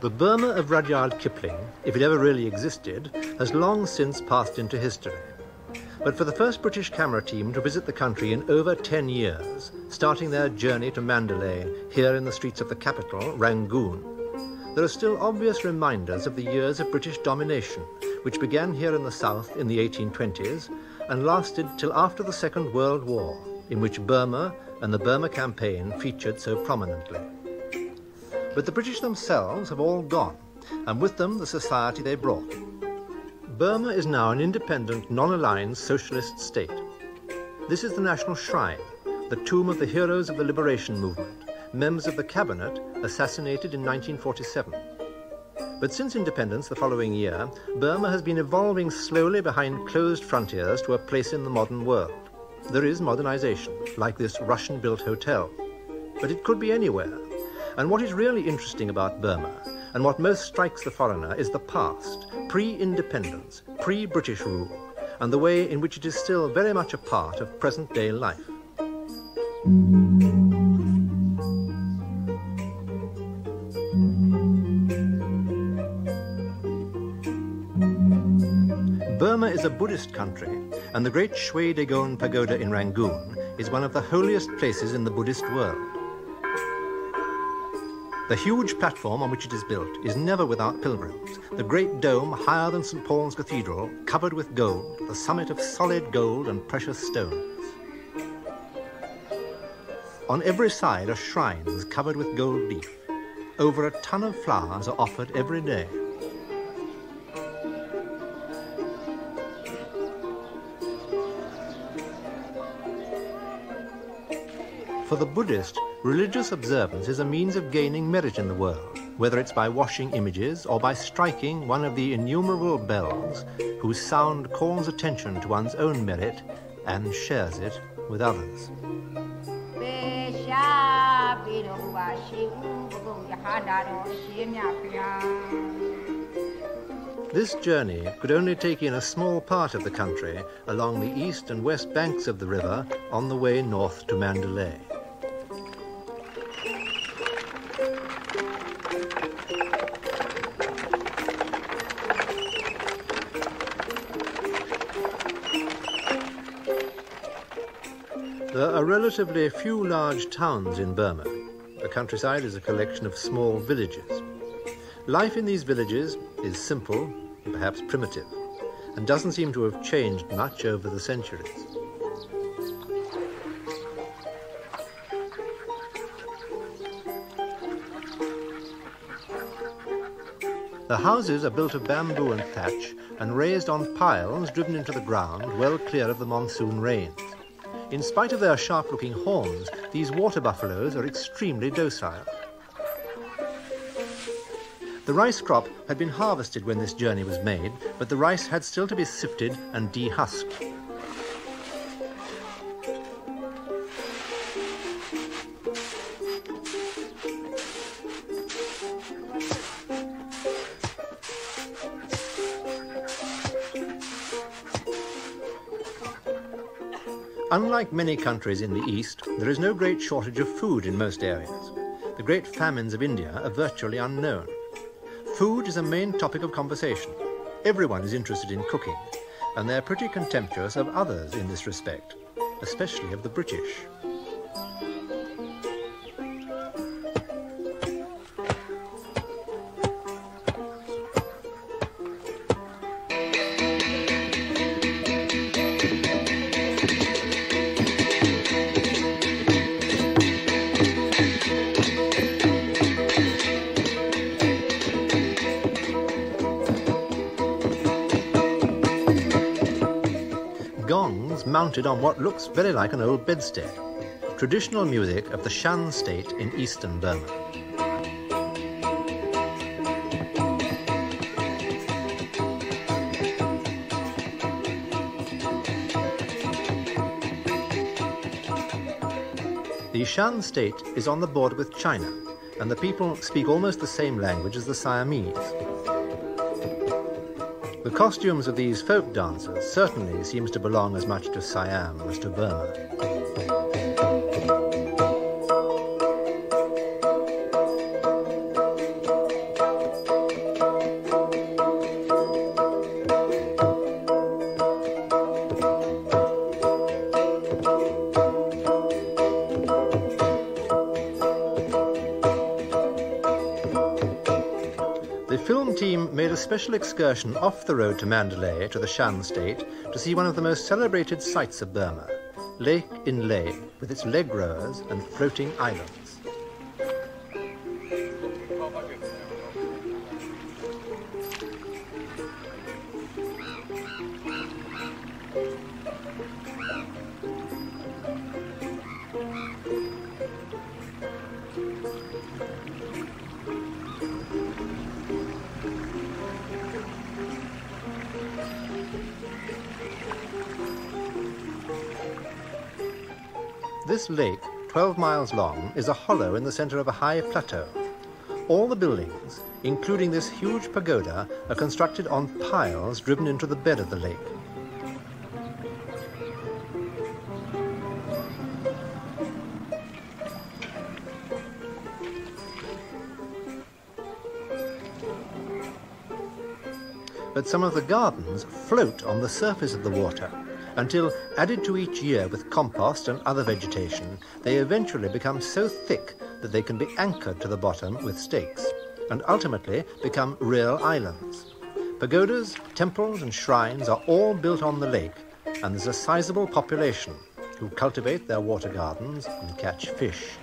The Burma of Rudyard Kipling, if it ever really existed, has long since passed into history. But for the first British camera team to visit the country in over 10 years, starting their journey to Mandalay, here in the streets of the capital, Rangoon, there are still obvious reminders of the years of British domination, which began here in the south in the 1820s and lasted till after the Second World War, in which Burma and the Burma Campaign featured so prominently. But the British themselves have all gone, and with them the society they brought. Burma is now an independent, non-aligned socialist state. This is the national shrine, the tomb of the heroes of the liberation movement, members of the cabinet assassinated in 1947. But since independence the following year, Burma has been evolving slowly behind closed frontiers to a place in the modern world. There is modernization, like this Russian-built hotel. But it could be anywhere. And what is really interesting about Burma, and what most strikes the foreigner, is the past, pre-independence, pre-British rule, and the way in which it is still very much a part of present-day life. Burma is a Buddhist country, and the great Shui Dagon Pagoda in Rangoon is one of the holiest places in the Buddhist world. The huge platform on which it is built is never without pilgrims. The great dome, higher than St. Paul's Cathedral, covered with gold, the summit of solid gold and precious stones. On every side are shrines covered with gold leaf. Over a ton of flowers are offered every day. For the Buddhist, religious observance is a means of gaining merit in the world, whether it's by washing images or by striking one of the innumerable bells whose sound calls attention to one's own merit and shares it with others. This journey could only take in a small part of the country along the east and west banks of the river on the way north to Mandalay. There are relatively few large towns in Burma. The countryside is a collection of small villages. Life in these villages is simple, perhaps primitive, and doesn't seem to have changed much over the centuries. The houses are built of bamboo and thatch and raised on piles driven into the ground well clear of the monsoon rains. In spite of their sharp-looking horns, these water buffaloes are extremely docile. The rice crop had been harvested when this journey was made, but the rice had still to be sifted and dehusked. Unlike many countries in the East, there is no great shortage of food in most areas. The great famines of India are virtually unknown. Food is a main topic of conversation. Everyone is interested in cooking, and they're pretty contemptuous of others in this respect, especially of the British. Gongs mounted on what looks very like an old bedstead. Traditional music of the Shan state in eastern Burma. The Shan state is on the border with China, and the people speak almost the same language as the Siamese. The costumes of these folk dancers certainly seems to belong as much to Siam as to Burma. film team made a special excursion off the road to Mandalay to the Shan state to see one of the most celebrated sights of Burma, Lake Inlay, with its leg rowers and floating islands. This lake, 12 miles long, is a hollow in the center of a high plateau. All the buildings, including this huge pagoda, are constructed on piles driven into the bed of the lake. But some of the gardens float on the surface of the water, until, added to each year with compost and other vegetation, they eventually become so thick that they can be anchored to the bottom with stakes, and ultimately become real islands. Pagodas, temples and shrines are all built on the lake, and there's a sizable population who cultivate their water gardens and catch fish.